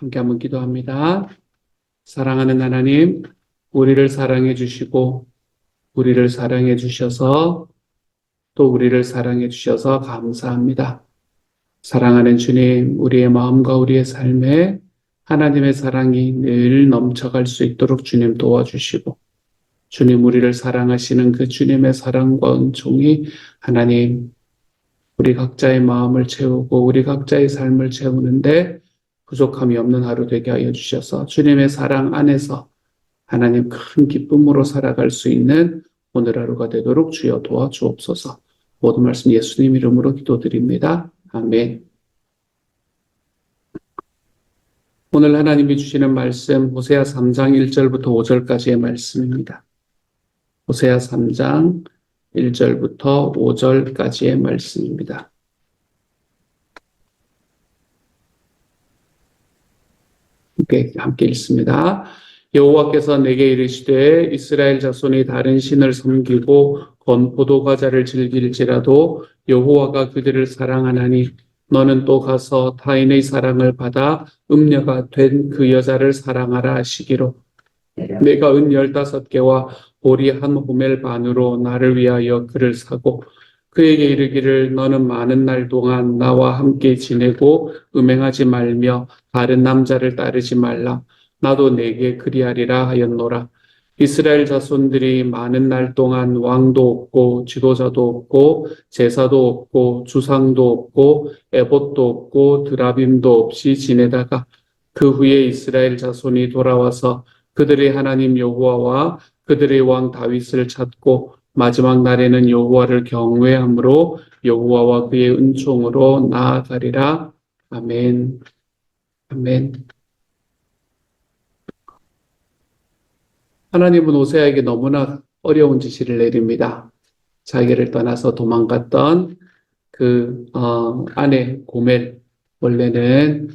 함께 한번 기도합니다. 사랑하는 하나님, 우리를 사랑해 주시고, 우리를 사랑해 주셔서, 또 우리를 사랑해 주셔서 감사합니다. 사랑하는 주님, 우리의 마음과 우리의 삶에 하나님의 사랑이 늘 넘쳐갈 수 있도록 주님 도와주시고, 주님 우리를 사랑하시는 그 주님의 사랑과 은총이 하나님, 우리 각자의 마음을 채우고 우리 각자의 삶을 채우는데 부족함이 없는 하루 되게 하여 주셔서 주님의 사랑 안에서 하나님 큰 기쁨으로 살아갈 수 있는 오늘 하루가 되도록 주여 도와주옵소서. 모든 말씀 예수님 이름으로 기도드립니다. 아멘. 오늘 하나님이 주시는 말씀 호세아 3장 1절부터 5절까지의 말씀입니다. 호세아 3장 1절부터 5절까지의 말씀입니다. 함께 읽습니다. 여호와께서 내게 이르시되 이스라엘 자손이 다른 신을 섬기고 건포도 과자를 즐길지라도 여호와가 그들을 사랑하나니 너는 또 가서 타인의 사랑을 받아 음녀가 된 그 여자를 사랑하라 하시기로 내가 은 15개와 보리 한 호멜 반으로 나를 위하여 그를 사고 그에게 이르기를 너는 많은 날 동안 나와 함께 지내고 음행하지 말며 다른 남자를 따르지 말라. 나도 내게 그리하리라 하였노라. 이스라엘 자손들이 많은 날 동안 왕도 없고 지도자도 없고 제사도 없고 주상도 없고 에봇도 없고 드라빔도 없이 지내다가 그 후에 이스라엘 자손이 돌아와서 그들의 하나님 여호와와 그들의 왕 다윗을 찾고 마지막 날에는 여호와를 경외함으로 여호와와 그의 은총으로 나아가리라. 아멘. 아멘. 하나님은 호세아에게 너무나 어려운 지시를 내립니다. 자기를 떠나서 도망갔던 그 아내 고멜, 원래는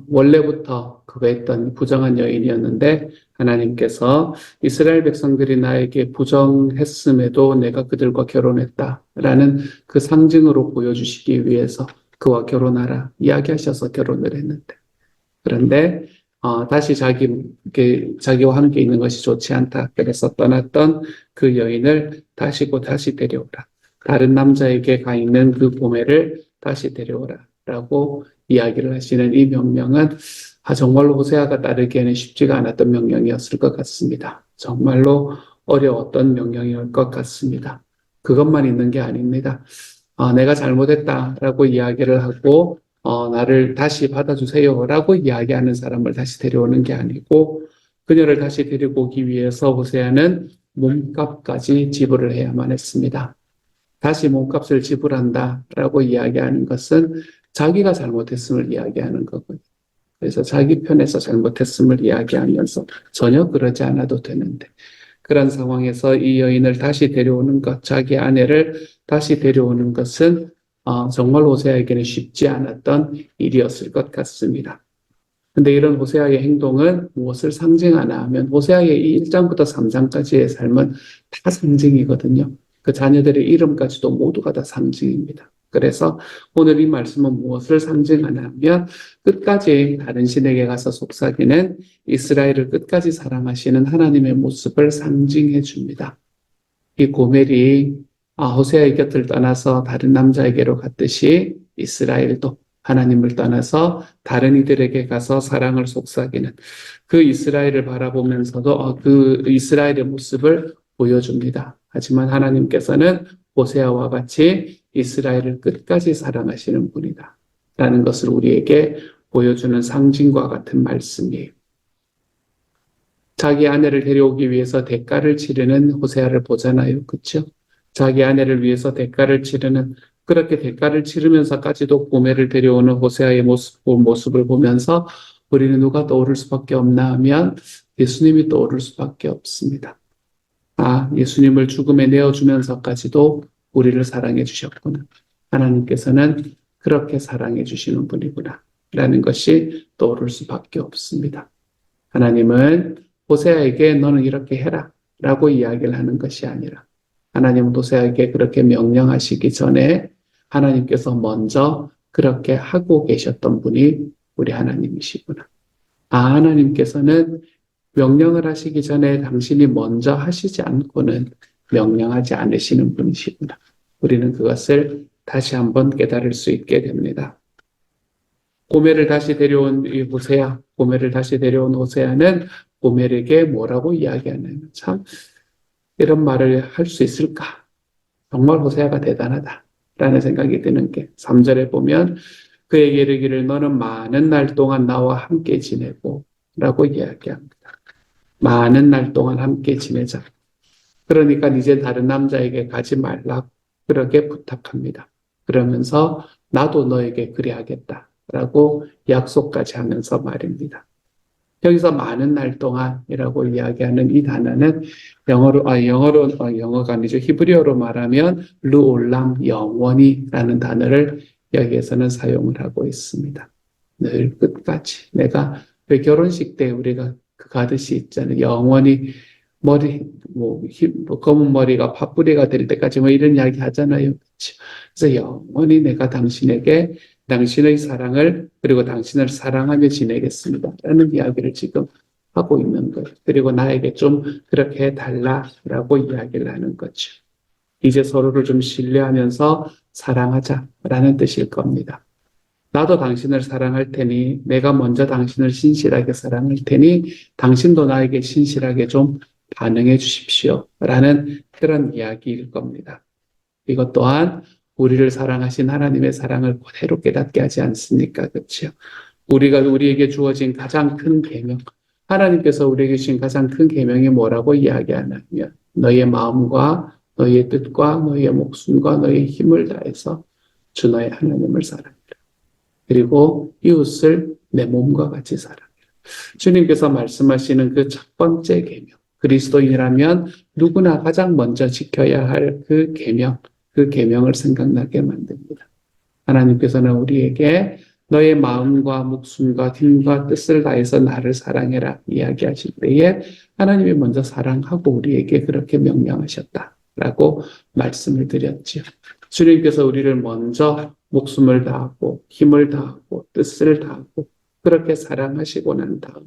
원래부터 그가 했던 부정한 여인이었는데 하나님께서 이스라엘 백성들이 나에게 부정했음에도 내가 그들과 결혼했다라는 그 상징으로 보여주시기 위해서 그와 결혼하라 이야기하셔서 결혼을 했는데 그런데 다시 자기와 함께 있는 것이 좋지 않다. 그래서 떠났던 그 여인을 다시 데려오라. 다른 남자에게 가 있는 그 고멜을 다시 데려오라. 라고 이야기를 하시는 이 명령은 정말로 호세아가 따르기에는 쉽지가 않았던 명령이었을 것 같습니다. 정말로 어려웠던 명령이었을 것 같습니다. 그것만 있는 게 아닙니다. 내가 잘못했다라고 이야기를 하고 나를 다시 받아주세요라고 이야기하는 사람을 다시 데려오는 게 아니고 그녀를 다시 데리고 오기 위해서 호세아는 몸값까지 지불을 해야만 했습니다. 다시 몸값을 지불한다라고 이야기하는 것은 자기가 잘못했음을 이야기하는 거거든요. 그래서 자기 편에서 잘못했음을 이야기하면서 전혀 그러지 않아도 되는데 그런 상황에서 이 여인을 다시 데려오는 것, 자기 아내를 다시 데려오는 것은 정말 호세아에게는 쉽지 않았던 일이었을 것 같습니다. 근데 이런 호세아의 행동은 무엇을 상징하나 하면 호세아의 이 1장부터 3장까지의 삶은 다 상징이거든요. 그 자녀들의 이름까지도 모두가 다 상징입니다. 그래서 오늘 이 말씀은 무엇을 상징하나 하면 끝까지 다른 신에게 가서 속삭이는 이스라엘을 끝까지 사랑하시는 하나님의 모습을 상징해 줍니다. 이 고멜이 호세아의 곁을 떠나서 다른 남자에게로 갔듯이 이스라엘도 하나님을 떠나서 다른 이들에게 가서 사랑을 속삭이는 그 이스라엘을 바라보면서도 그 이스라엘의 모습을 보여줍니다. 하지만 하나님께서는 호세아와 같이 이스라엘을 끝까지 사랑하시는 분이다. 라는 것을 우리에게 보여주는 상징과 같은 말씀이에요. 자기 아내를 데려오기 위해서 대가를 치르는 호세아를 보잖아요. 그렇죠? 자기 아내를 위해서 대가를 치르는 그렇게 대가를 치르면서까지도 고멜을 데려오는 호세아의 모습을 보면서 우리는 누가 떠오를 수밖에 없나 하면 예수님이 떠오를 수밖에 없습니다. 예수님을 죽음에 내어주면서까지도 우리를 사랑해 주셨구나. 하나님께서는 그렇게 사랑해 주시는 분이구나. 라는 것이 떠오를 수밖에 없습니다. 하나님은 호세아에게 너는 이렇게 해라. 라고 이야기를 하는 것이 아니라 하나님은 호세아에게 그렇게 명령하시기 전에 하나님께서 먼저 그렇게 하고 계셨던 분이 우리 하나님이시구나. 하나님께서는 명령을 하시기 전에 당신이 먼저 하시지 않고는 명령하지 않으시는 분이시구나. 우리는 그것을 다시 한번 깨달을 수 있게 됩니다. 고멜을 다시 데려온 이 호세아, 고멜을 다시 데려온 호세아는 고멜에게 뭐라고 이야기하냐면, 참 이런 말을 할 수 있을까? 정말 호세아가 대단하다 라는 생각이 드는 게 3절에 보면 그에게 이르기를 너는 많은 날 동안 나와 함께 지내고 라고 이야기합니다. 많은 날 동안 함께 지내자. 그러니까 이제 다른 남자에게 가지 말라 그렇게 부탁합니다. 그러면서 나도 너에게 그리하겠다 라고 약속까지 하면서 말입니다. 여기서 많은 날 동안이라고 이야기하는 이 단어는 영어가 아니죠. 히브리어로 말하면 르올람 영원히라는 단어를 여기에서는 사용을 하고 있습니다. 늘 끝까지. 내가 왜 결혼식 때 우리가 그 가듯이 있잖아요. 영원히 머리 검은 머리가 파뿌리가 될 때까지 뭐 이런 이야기 하잖아요. 그렇죠? 그래서 영원히 내가 당신에게 당신의 사랑을 그리고 당신을 사랑하며 지내겠습니다. 라는 이야기를 지금 하고 있는 거예요. 그리고 나에게 좀 그렇게 해달라라고 이야기를 하는 거죠. 이제 서로를 좀 신뢰하면서 사랑하자라는 뜻일 겁니다. 나도 당신을 사랑할 테니 내가 먼저 당신을 신실하게 사랑할 테니 당신도 나에게 신실하게 좀 반응해 주십시오. 라는 그런 이야기일 겁니다. 이것 또한 우리를 사랑하신 하나님의 사랑을 그대로 깨닫게 하지 않습니까? 그렇죠? 우리에게 주어진 가장 큰 계명, 하나님께서 우리에게 주신 가장 큰 계명이 뭐라고 이야기하냐면 너의 마음과 너의 뜻과 너의 목숨과 너의 힘을 다해서 주 너의 하나님을 사랑해라. 그리고 이웃을 내 몸과 같이 사랑해라. 주님께서 말씀하시는 그 첫 번째 계명, 그리스도인이라면 누구나 가장 먼저 지켜야 할 그 계명, 그 계명을 생각나게 만듭니다. 하나님께서는 우리에게 너의 마음과 목숨과 힘과 뜻을 다해서 나를 사랑해라 이야기하실 때에 하나님이 먼저 사랑하고 우리에게 그렇게 명령하셨다라고 말씀을 드렸죠. 주님께서 우리를 먼저 목숨을 다하고 힘을 다하고 뜻을 다하고 그렇게 사랑하시고 난 다음에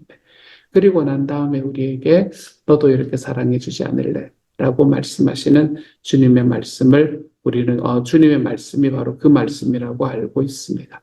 그리고 난 다음에 우리에게 너도 이렇게 사랑해 주지 않을래? 라고 말씀하시는 주님의 말씀을 우리는 주님의 말씀이 바로 그 말씀이라고 알고 있습니다.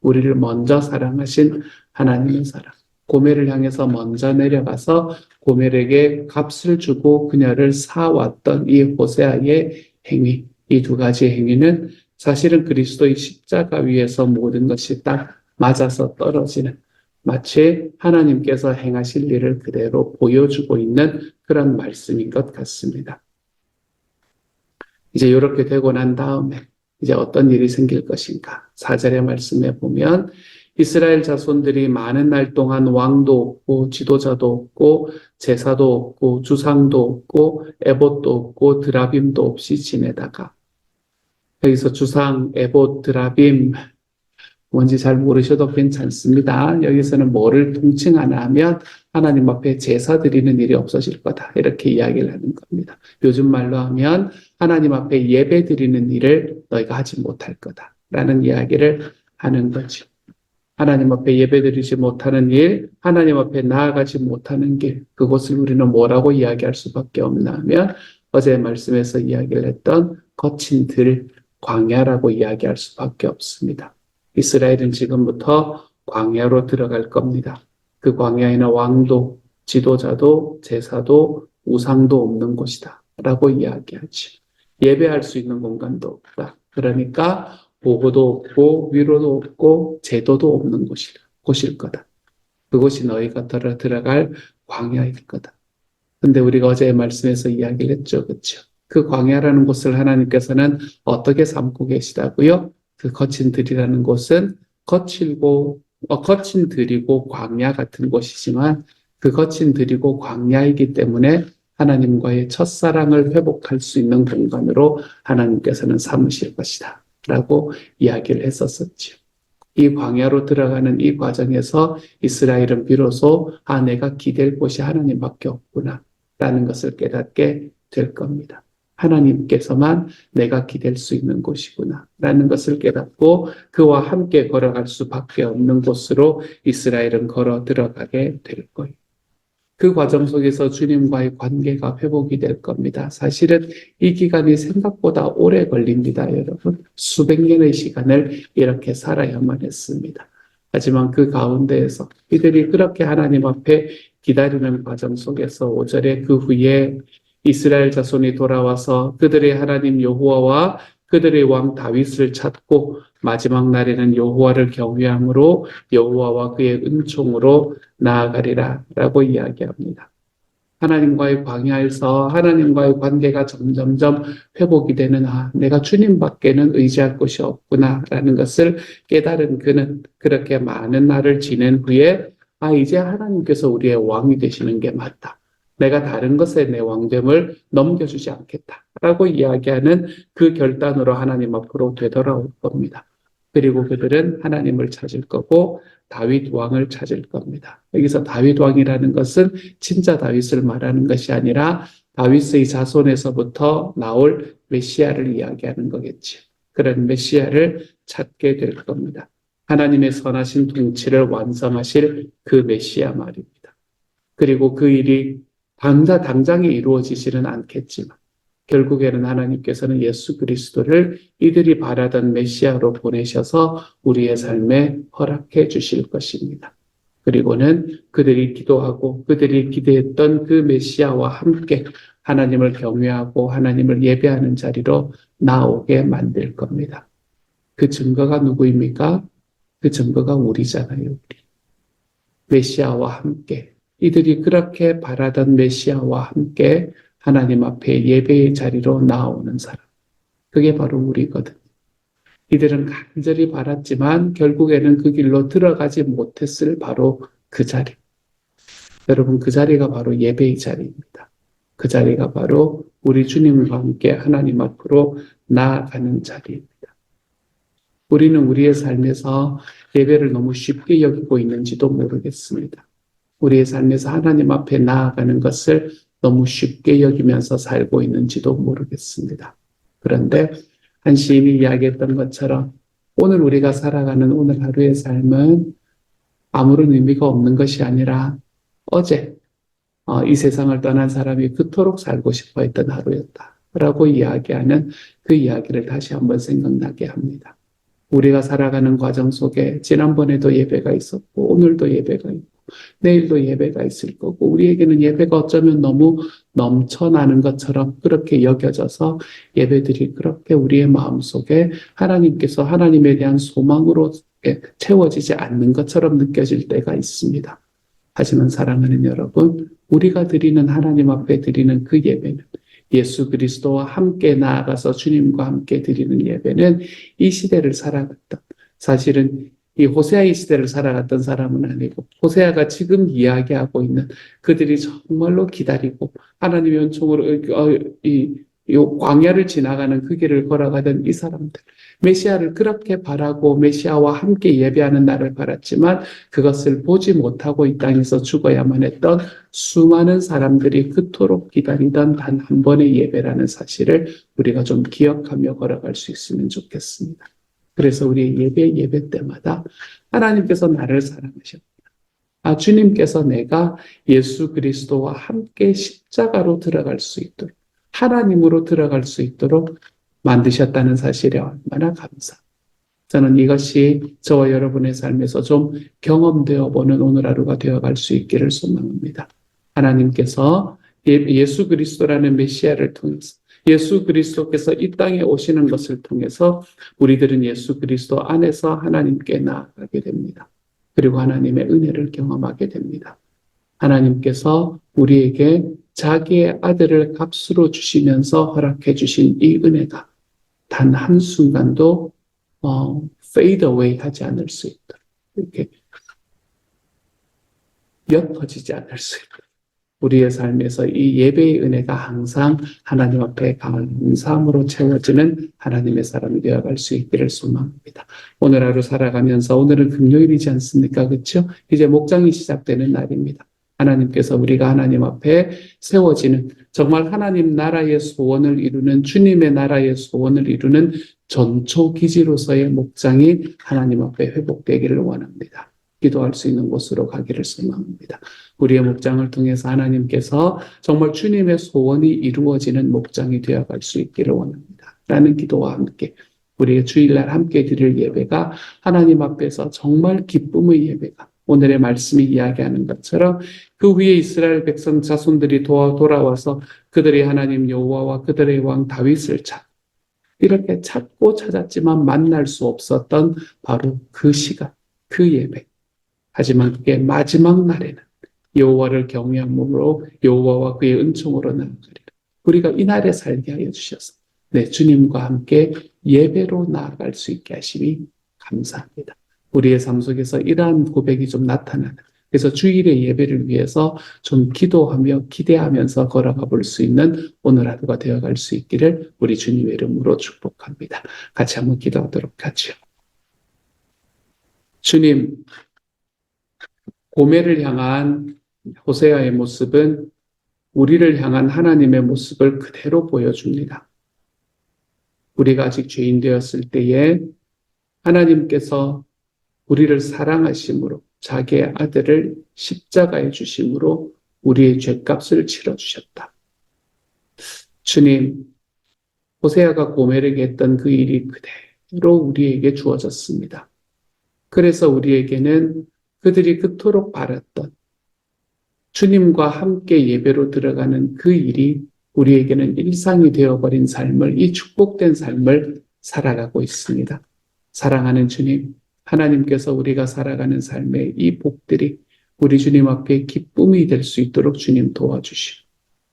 우리를 먼저 사랑하신 하나님의 사랑. 고멜을 향해서 먼저 내려가서 고멜에게 값을 주고 그녀를 사왔던 이 호세아의 행위, 이 두 가지 행위는 사실은 그리스도의 십자가 위에서 모든 것이 딱 맞아서 떨어지는 마치 하나님께서 행하실 일을 그대로 보여주고 있는 그런 말씀인 것 같습니다. 이제 이렇게 되고 난 다음에 이제 어떤 일이 생길 것인가? 4절의 말씀에 보면 이스라엘 자손들이 많은 날 동안 왕도 없고 지도자도 없고 제사도 없고 주상도 없고 에봇도 없고 드라빔도 없이 지내다가 여기서 주상, 에봇, 드라빔 뭔지 잘 모르셔도 괜찮습니다. 여기서는 뭐를 통칭하나 하면 하나님 앞에 제사 드리는 일이 없어질 거다. 이렇게 이야기를 하는 겁니다. 요즘 말로 하면 하나님 앞에 예배 드리는 일을 너희가 하지 못할 거다. 라는 이야기를 하는 거죠. 하나님 앞에 예배 드리지 못하는 일, 하나님 앞에 나아가지 못하는 길, 그것을 우리는 뭐라고 이야기할 수밖에 없나 하면 어제 말씀에서 이야기를 했던 거친 들, 광야라고 이야기할 수밖에 없습니다. 이스라엘은 지금부터 광야로 들어갈 겁니다. 그 광야에는 왕도, 지도자도, 제사도, 우상도 없는 곳이다. 라고 이야기하죠. 예배할 수 있는 공간도 없다. 그러니까 보호도 없고 위로도 없고 제도도 없는 곳일 거다. 그곳이 너희가 들어갈 광야일 거다. 근데 우리가 어제 말씀에서 이야기를 했죠. 그렇죠? 그 광야라는 곳을 하나님께서는 어떻게 삼고 계시다고요? 그 거친 들이라는 곳은 거친 들이고 광야 같은 곳이지만 그 거친 들이고 광야이기 때문에 하나님과의 첫사랑을 회복할 수 있는 공간으로 하나님께서는 삼으실 것이다. 라고 이야기를 했었었죠. 이 광야로 들어가는 이 과정에서 이스라엘은 비로소 내가 기댈 곳이 하나님밖에 없구나. 라는 것을 깨닫게 될 겁니다. 하나님께서만 내가 기댈 수 있는 곳이구나 라는 것을 깨닫고 그와 함께 걸어갈 수밖에 없는 곳으로 이스라엘은 걸어 들어가게 될 거예요. 그 과정 속에서 주님과의 관계가 회복이 될 겁니다. 사실은 이 기간이 생각보다 오래 걸립니다, 여러분. 수백 년의 시간을 이렇게 살아야만 했습니다. 하지만 그 가운데에서 이들이 그렇게 하나님 앞에 기다리는 과정 속에서 5절에 그 후에 이스라엘 자손이 돌아와서 그들의 하나님 여호와와 그들의 왕 다윗을 찾고 마지막 날에는 여호와를 경외함으로 여호와와 그의 은총으로 나아가리라 라고 이야기합니다. 하나님과의 광야에서 하나님과의 관계가 점점점 회복이 되는 내가 주님밖에는 의지할 곳이 없구나 라는 것을 깨달은 그는 그렇게 많은 날을 지낸 후에 이제 하나님께서 우리의 왕이 되시는 게 맞다. 내가 다른 것에 내 왕됨을 넘겨주지 않겠다 라고 이야기하는 그 결단으로 하나님 앞으로 되돌아올 겁니다. 그리고 그들은 하나님을 찾을 거고 다윗 왕을 찾을 겁니다. 여기서 다윗 왕이라는 것은 진짜 다윗을 말하는 것이 아니라 다윗의 자손에서부터 나올 메시아를 이야기하는 거겠죠. 그런 메시아를 찾게 될 겁니다. 하나님의 선하신 통치를 완성하실 그 메시아 말입니다. 그리고 그 일이 당장에 이루어지지는 않겠지만 결국에는 하나님께서는 예수 그리스도를 이들이 바라던 메시아로 보내셔서 우리의 삶에 허락해 주실 것입니다. 그리고는 그들이 기도하고 그들이 기대했던 그 메시아와 함께 하나님을 경외하고 하나님을 예배하는 자리로 나오게 만들 겁니다. 그 증거가 누구입니까? 그 증거가 우리잖아요. 우리. 메시아와 함께 이들이 그렇게 바라던 메시아와 함께 하나님 앞에 예배의 자리로 나오는 사람. 그게 바로 우리거든요. 이들은 간절히 바랐지만 결국에는 그 길로 들어가지 못했을 바로 그 자리. 여러분, 그 자리가 바로 예배의 자리입니다. 그 자리가 바로 우리 주님과 함께 하나님 앞으로 나아가는 자리입니다. 우리는 우리의 삶에서 예배를 너무 쉽게 여기고 있는지도 모르겠습니다. 우리의 삶에서 하나님 앞에 나아가는 것을 너무 쉽게 여기면서 살고 있는지도 모르겠습니다. 그런데 한 시인이 이야기했던 것처럼 오늘 우리가 살아가는 오늘 하루의 삶은 아무런 의미가 없는 것이 아니라 어제 이 세상을 떠난 사람이 그토록 살고 싶어 했던 하루였다라고 이야기하는 그 이야기를 다시 한번 생각나게 합니다. 우리가 살아가는 과정 속에 지난번에도 예배가 있었고 오늘도 예배가 있고 내일도 예배가 있을 거고 우리에게는 예배가 어쩌면 너무 넘쳐나는 것처럼 그렇게 여겨져서 예배들이 그렇게 우리의 마음속에 하나님께서 하나님에 대한 소망으로 채워지지 않는 것처럼 느껴질 때가 있습니다. 하지만 사랑하는 여러분, 우리가 드리는 하나님 앞에 드리는 그 예배는 예수 그리스도와 함께 나아가서 주님과 함께 드리는 예배는 이 시대를 살아갔던 사실은 이 호세아의 시대를 살아갔던 사람은 아니고 호세아가 지금 이야기하고 있는 그들이 정말로 기다리고 하나님의 은총으로 이 광야를 지나가는 그 길을 걸어가던 이 사람들 메시아를 그렇게 바라고 메시아와 함께 예배하는 날을 바랐지만 그것을 보지 못하고 이 땅에서 죽어야만 했던 수많은 사람들이 그토록 기다리던 단 한 번의 예배라는 사실을 우리가 좀 기억하며 걸어갈 수 있으면 좋겠습니다. 그래서 우리 예배 때마다 하나님께서 나를 사랑하셨다. 주님께서 내가 예수 그리스도와 함께 십자가로 들어갈 수 있도록 하나님으로 들어갈 수 있도록 만드셨다는 사실에 얼마나 감사. 저는 이것이 저와 여러분의 삶에서 좀 경험되어 보는 오늘 하루가 되어갈 수 있기를 소망합니다. 하나님께서 예수 그리스도라는 메시아를 통해서 예수 그리스도께서 이 땅에 오시는 것을 통해서 우리들은 예수 그리스도 안에서 하나님께 나아가게 됩니다. 그리고 하나님의 은혜를 경험하게 됩니다. 하나님께서 우리에게 자기의 아들을 값으로 주시면서 허락해 주신 이 은혜가 단 한순간도 fade away 하지 않을 수 있도록 이렇게 옅어지지 않을 수 있도록 우리의 삶에서 이 예배의 은혜가 항상 하나님 앞에 감사함으로 채워지는 하나님의 사람이 되어갈 수 있기를 소망합니다. 오늘 하루 살아가면서 오늘은 금요일이지 않습니까? 그렇죠? 이제 목장이 시작되는 날입니다. 하나님께서 우리가 하나님 앞에 세워지는 정말 하나님 나라의 소원을 이루는 주님의 나라의 소원을 이루는 전초 기지로서의 목장이 하나님 앞에 회복되기를 원합니다. 기도할 수 있는 곳으로 가기를 소망합니다. 우리의 목장을 통해서 하나님께서 정말 주님의 소원이 이루어지는 목장이 되어갈 수 있기를 원합니다. 라는 기도와 함께 우리의 주일날 함께 드릴 예배가 하나님 앞에서 정말 기쁨의 예배가 오늘의 말씀이 이야기하는 것처럼 그 위에 이스라엘 백성 자손들이 돌아와서 그들의 하나님 여호와와 그들의 왕 다윗을 이렇게 찾고 찾았지만 만날 수 없었던 바로 그 시간, 그 예배. 하지만 그게 마지막 날에는 여호와를 경외함으로 여호와와 그의 은총으로 나아가리라. 우리가 이 날에 살게 하여 주셔서 주님과 함께 예배로 나아갈 수 있게 하시니 감사합니다. 우리의 삶 속에서 이러한 고백이 좀 나타나는 그래서 주일의 예배를 위해서 좀 기도하며 기대하면서 걸어가 볼 수 있는 오늘 하루가 되어갈 수 있기를 우리 주님의 이름으로 축복합니다. 같이 한번 기도하도록 하죠. 주님, 고멜을 향한 호세아의 모습은 우리를 향한 하나님의 모습을 그대로 보여줍니다. 우리가 아직 죄인 되었을 때에 하나님께서 우리를 사랑하심으로 자기의 아들을 십자가에 주심으로 우리의 죄값을 치러주셨다. 주님, 호세아가 고멜에게 했던 그 일이 그대로 우리에게 주어졌습니다. 그래서 우리에게는 그들이 그토록 바랐던 주님과 함께 예배로 들어가는 그 일이 우리에게는 일상이 되어버린 삶을, 이 축복된 삶을 살아가고 있습니다. 사랑하는 주님, 하나님께서 우리가 살아가는 삶의 이 복들이 우리 주님 앞에 기쁨이 될 수 있도록 주님 도와주시고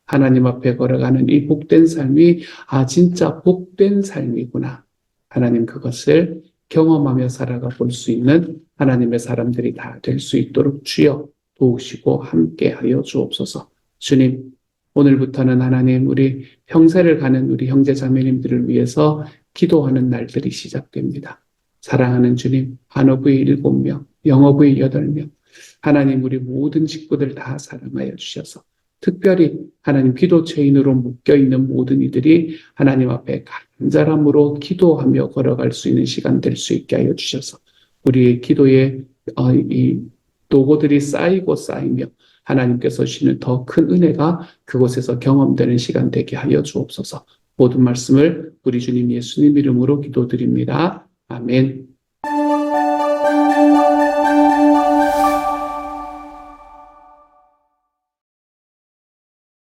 하나님 앞에 걸어가는 이 복된 삶이 진짜 복된 삶이구나. 하나님 그것을 경험하며 살아가 볼 수 있는 하나님의 사람들이 다 될 수 있도록 주여 도우시고 함께하여 주옵소서. 주님, 오늘부터는 하나님 우리 평생을 가는 우리 형제 자매님들을 위해서 기도하는 날들이 시작됩니다. 사랑하는 주님, 한어부의 7명, 영어부의 8명, 하나님 우리 모든 식구들 다 사랑하여 주셔서 특별히 하나님 기도 체인으로 묶여있는 모든 이들이 하나님 앞에 간절함으로 기도하며 걸어갈 수 있는 시간 될 수 있게 하여 주셔서 우리의 기도에 이 노고들이 쌓이고 쌓이며 하나님께서 주시는 더 큰 은혜가 그곳에서 경험되는 시간 되게 하여 주옵소서. 모든 말씀을 우리 주님 예수님 이름으로 기도드립니다. 아멘.